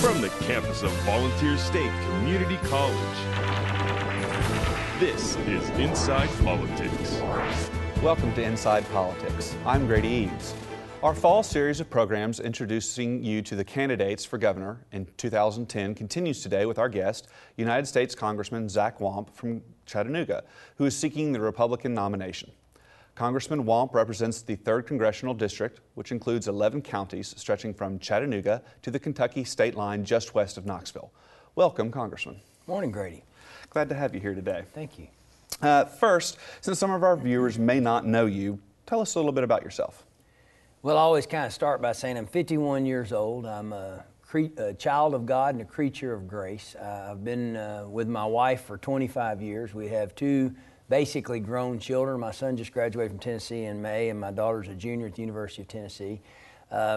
From the campus of Volunteer State Community College, this is Inside Politics. Welcome to Inside Politics. I'm Grady Eades. Our fall series of programs introducing you to the candidates for governor in 2010 continues today with our guest, United States Congressman Zach Wamp from Chattanooga, who is seeking the Republican nomination. Congressman Wamp represents the 3rd Congressional District, which includes 11 counties stretching from Chattanooga to the Kentucky state line just west of Knoxville. Welcome, Congressman. Morning, Grady. Glad to have you here today. Thank you. First, since some of our viewers may not know you, tell us a little bit about yourself. Well, I always kind of start by saying I'm 51 years old. I'm a child of God and a creature of grace. I've been with my wife for 25 years. We have 2 basically grown children. My son just graduated from Tennessee in May, and my daughter's a junior at the University of Tennessee.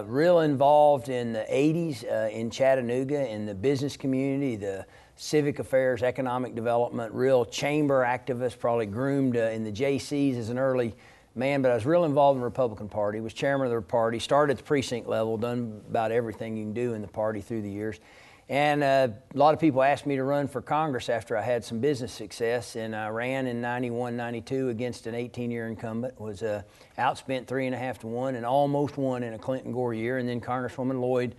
Real involved in the 80s in Chattanooga, in the business community, the civic affairs, economic development, real chamber activist, probably groomed in the JCs as an early man, but I was real involved in the Republican Party, was chairman of the party, started at the precinct level, done about everything you can do in the party through the years. And a lot of people asked me to run for Congress after I had some business success, and I ran in 91, 92 against an 18-year incumbent, was outspent 3.5 to 1 and almost won in a Clinton-Gore year, and then Congresswoman Lloyd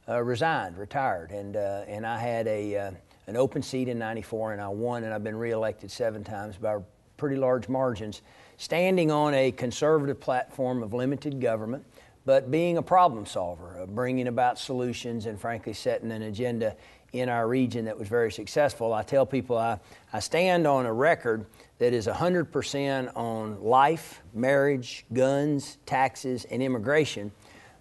retired, and I had an open seat in 94, and I won, and I've been reelected 7 times by pretty large margins, standing on a conservative platform of limited government, but being a problem solver, bringing about solutions and frankly setting an agenda in our region that was very successful. I tell people I stand on a record that is 100% on life, marriage, guns, taxes, and immigration,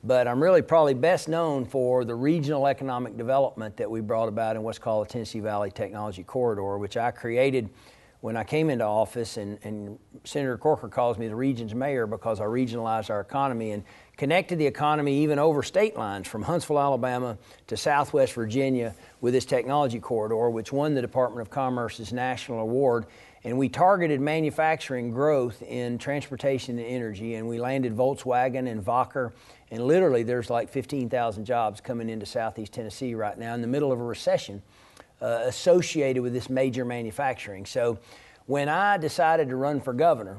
but I'm really probably best known for the regional economic development that we brought about in what's called the Tennessee Valley Technology Corridor, which I created when I came into office, and Senator Corker calls me the region's mayor because I regionalized our economy and connected the economy even over state lines from Huntsville, Alabama to Southwest Virginia with this technology corridor, which won the Department of Commerce's national award. And we targeted manufacturing growth in transportation and energy, and we landed Volkswagen and Wacker, and literally there's like 15,000 jobs coming into Southeast Tennessee right now in the middle of a recession associated with this major manufacturing. So when I decided to run for governor,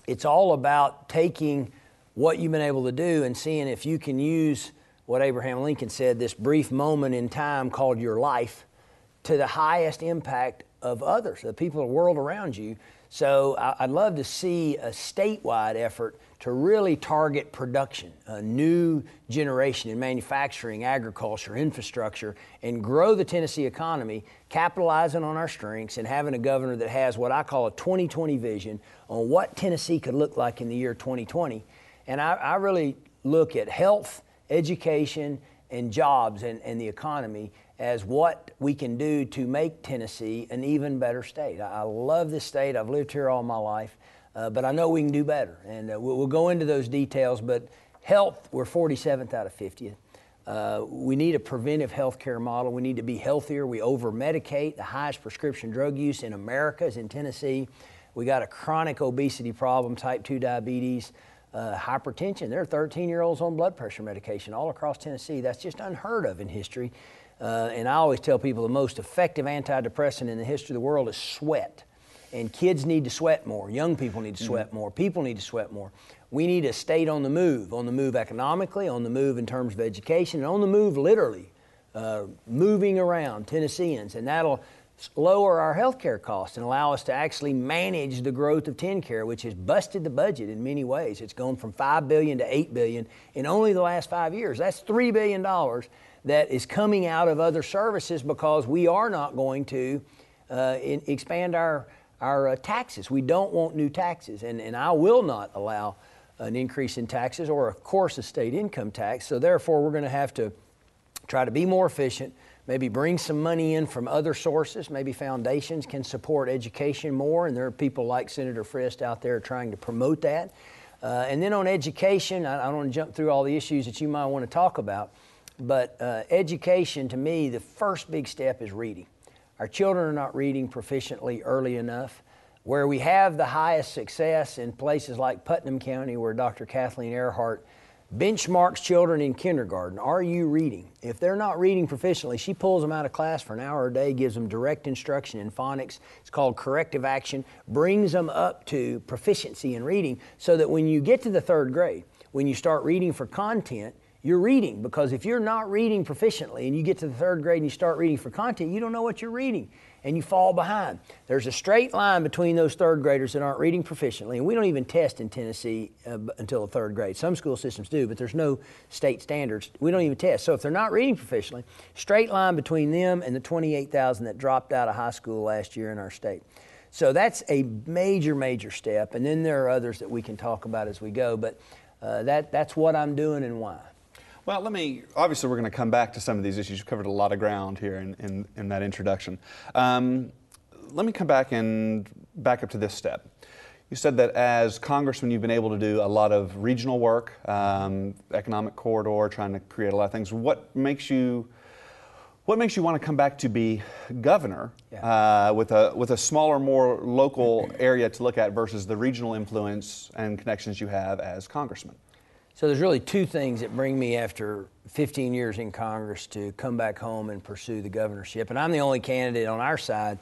it's all about taking what you've been able to do and seeing if you can use what Abraham Lincoln said, this brief moment in time called your life, to the highest impact of others, the people of the world around you. So I'd love to see a statewide effort to really target production, a new generation in manufacturing, agriculture, infrastructure, and grow the Tennessee economy, capitalizing on our strengths and having a governor that has what I call a 2020 vision on what Tennessee could look like in the year 2020. And I really look at health, education, and jobs and the economy as what we can do to make Tennessee an even better state. I love this state. I've lived here all my life, but I know we can do better. And we'll go into those details, but health, we're 47th out of 50th. We need a preventive health care model. We need to be healthier. We over-medicate. The highest prescription drug use in America is in Tennessee. We got a chronic obesity problem, type 2 diabetes, hypertension. There are 13-year-olds on blood pressure medication all across Tennessee. That's just unheard of in history. And I always tell people the most effective antidepressant in the history of the world is sweat. And kids need to sweat more. Young people need to sweat more. People need to sweat more. We need a state on the move economically, on the move in terms of education, and on the move literally, moving around Tennesseans. And that'll lower our health care costs and allow us to actually manage the growth of TennCare, which has busted the budget in many ways. It's gone from $5 billion to $8 billion in only the last 5 years. That's $3 billion that is coming out of other services because we are not going to expand our taxes. We don't want new taxes, and I will not allow an increase in taxes or, of course, a state income tax. So therefore, we're going to have to try to be more efficient, maybe bring some money in from other sources. Maybe foundations can support education more, and there are people like Senator Frist out there trying to promote that. And then on education, I don't want to jump through all the issues that you might want to talk about, but education, to me, the first big step is reading. Our children are not reading proficiently early enough. Where we have the highest success in places like Putnam County, where Dr. Kathleen Earhart benchmarks children in kindergarten. Are you reading? If they're not reading proficiently, she pulls them out of class for an hour a day, gives them direct instruction in phonics. It's called corrective action, brings them up to proficiency in reading so that when you get to the third grade, when you start reading for content, you're reading. Because if you're not reading proficiently and you get to the third grade and you start reading for content, you don't know what you're reading and you fall behind. There's a straight line between those third graders that aren't reading proficiently, and we don't even test in Tennessee until the third grade. Some school systems do, but there's no state standards. We don't even test. So if they're not reading proficiently, straight line between them and the 28,000 that dropped out of high school last year in our state. So that's a major, major step, and then there are others that we can talk about as we go, but that's what I'm doing and why. Well, obviously we're going to come back to some of these issues. You've covered a lot of ground here in that introduction. Let me come back up to this step. You said that as Congressman, you've been able to do a lot of regional work, economic corridor, trying to create a lot of things. What makes you want to come back to be governor with a smaller, more local area to look at versus the regional influence and connections you have as congressman? So there's really two things that bring me after 15 years in Congress to come back home and pursue the governorship. And I'm the only candidate on our side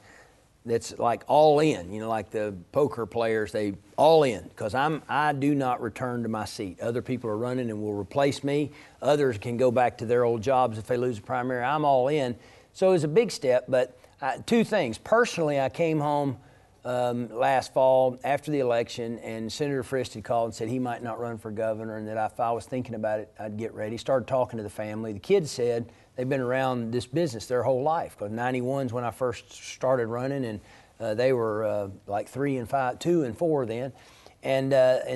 that's like all in, like the poker players, they all in, because I do not return to my seat. Other people are running and will replace me. Others can go back to their old jobs if they lose the primary. I'm all in. So it was a big step, but two things. Personally, I came home last fall after the election, and Senator Frist had called and said he might not run for governor, and that if I was thinking about it, I'd get ready. Started talking to the family. The kids said they've been around this business their whole life, because 91's when I first started running, and they were like 3 and 5, 2 and 4 then. And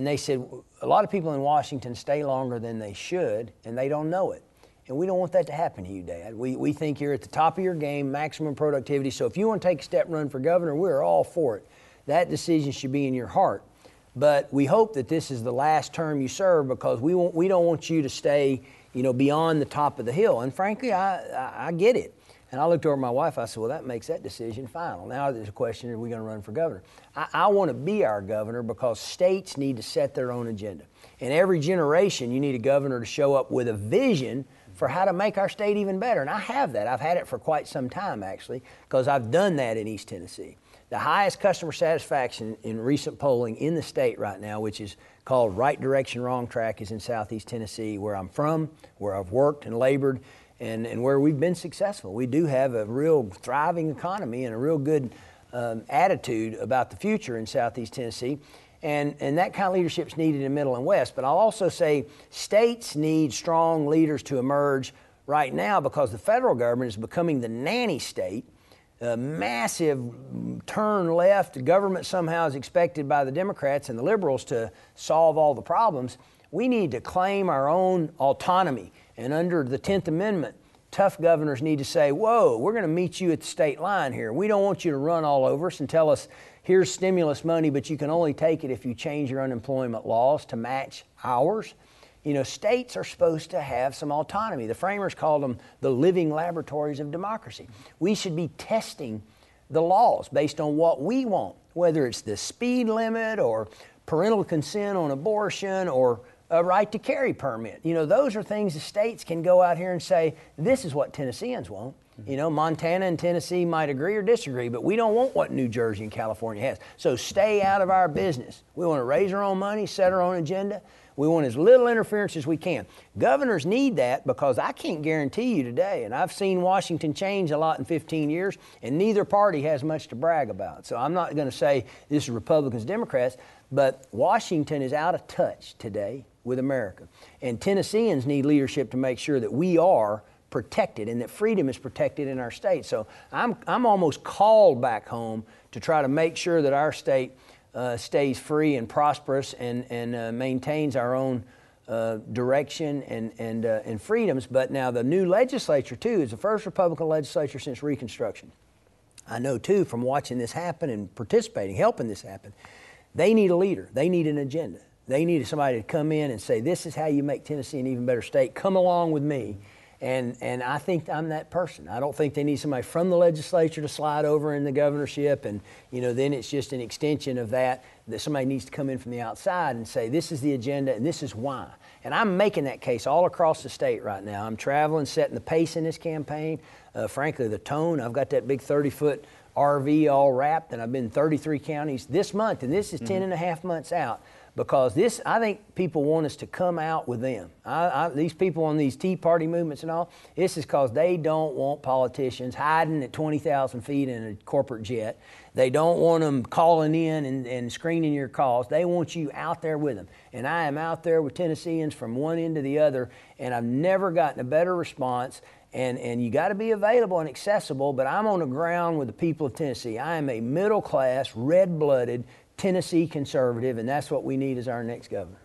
they said a lot of people in Washington stay longer than they should, and they don't know it. And we don't want that to happen to you, Dad. We think you're at the top of your game, maximum productivity. So if you want to take a step and run for governor, we're all for it. That decision should be in your heart. But we hope that this is the last term you serve, because we don't want you to stay, beyond the top of the hill. And frankly, I get it. And I looked over at my wife. I said, well, that makes that decision final. Now there's a question, are we going to run for governor? I want to be our governor, because states need to set their own agenda. And every generation, you need a governor to show up with a vision for how to make our state even better. And I have that. I've had it for quite some time, actually, because I've done that in East Tennessee. The highest customer satisfaction in recent polling in the state right now, which is called Right Direction, Wrong Track, is in Southeast Tennessee, where I'm from, where I've worked and labored, and where we've been successful. We do have a real thriving economy and a real good attitude about the future in Southeast Tennessee. And that kind of leadership is needed in Middle and West. But I'll also say states need strong leaders to emerge right now, because the federal government is becoming the nanny state. A massive turn left. The government somehow is expected by the Democrats and the liberals to solve all the problems. We need to claim our own autonomy. And under the 10th Amendment, tough governors need to say, whoa, we're going to meet you at the state line here. We don't want you to run all over us and tell us, here's stimulus money, but you can only take it if you change your unemployment laws to match ours. States are supposed to have some autonomy. The framers called them the living laboratories of democracy. We should be testing the laws based on what we want, whether it's the speed limit or parental consent on abortion or a right to carry permit. Those are things the states can go out here and say, this is what Tennesseans want. Montana and Tennessee might agree or disagree, but we don't want what New Jersey and California has. So stay out of our business. We want to raise our own money, set our own agenda. We want as little interference as we can. Governors need that, because I can't guarantee you today, and I've seen Washington change a lot in 15 years, and neither party has much to brag about. So I'm not going to say this is Republicans, Democrats, but Washington is out of touch today with America. And Tennesseans need leadership to make sure that we are protected and that freedom is protected in our state. So I'm almost called back home to try to make sure that our state stays free and prosperous and maintains our own direction and freedoms. But now the new legislature, too, is the first Republican legislature since Reconstruction. I know, too, from watching this happen and participating, helping this happen, they need a leader. They need an agenda. They need somebody to come in and say, this is how you make Tennessee an even better state. Come along with me. And I think I'm that person. I don't think they need somebody from the legislature to slide over in the governorship, and then it's just an extension of that somebody needs to come in from the outside and say, this is the agenda and this is why. And I'm making that case all across the state right now. I'm traveling, setting the pace in this campaign. Frankly, the tone, I've got that big 30-foot RV all wrapped, and I've been in 33 counties this month, and this is 10 and a half months out. Because I think people want us to come out with them. These people on these Tea Party movements and all, this is because they don't want politicians hiding at 20,000 feet in a corporate jet. They don't want them calling in and screening your calls. They want you out there with them. And I am out there with Tennesseans from one end to the other, and I've never gotten a better response. And you got to be available and accessible, but I'm on the ground with the people of Tennessee. I am a middle-class, red-blooded Tennessee conservative, and that's what we need as our next governor.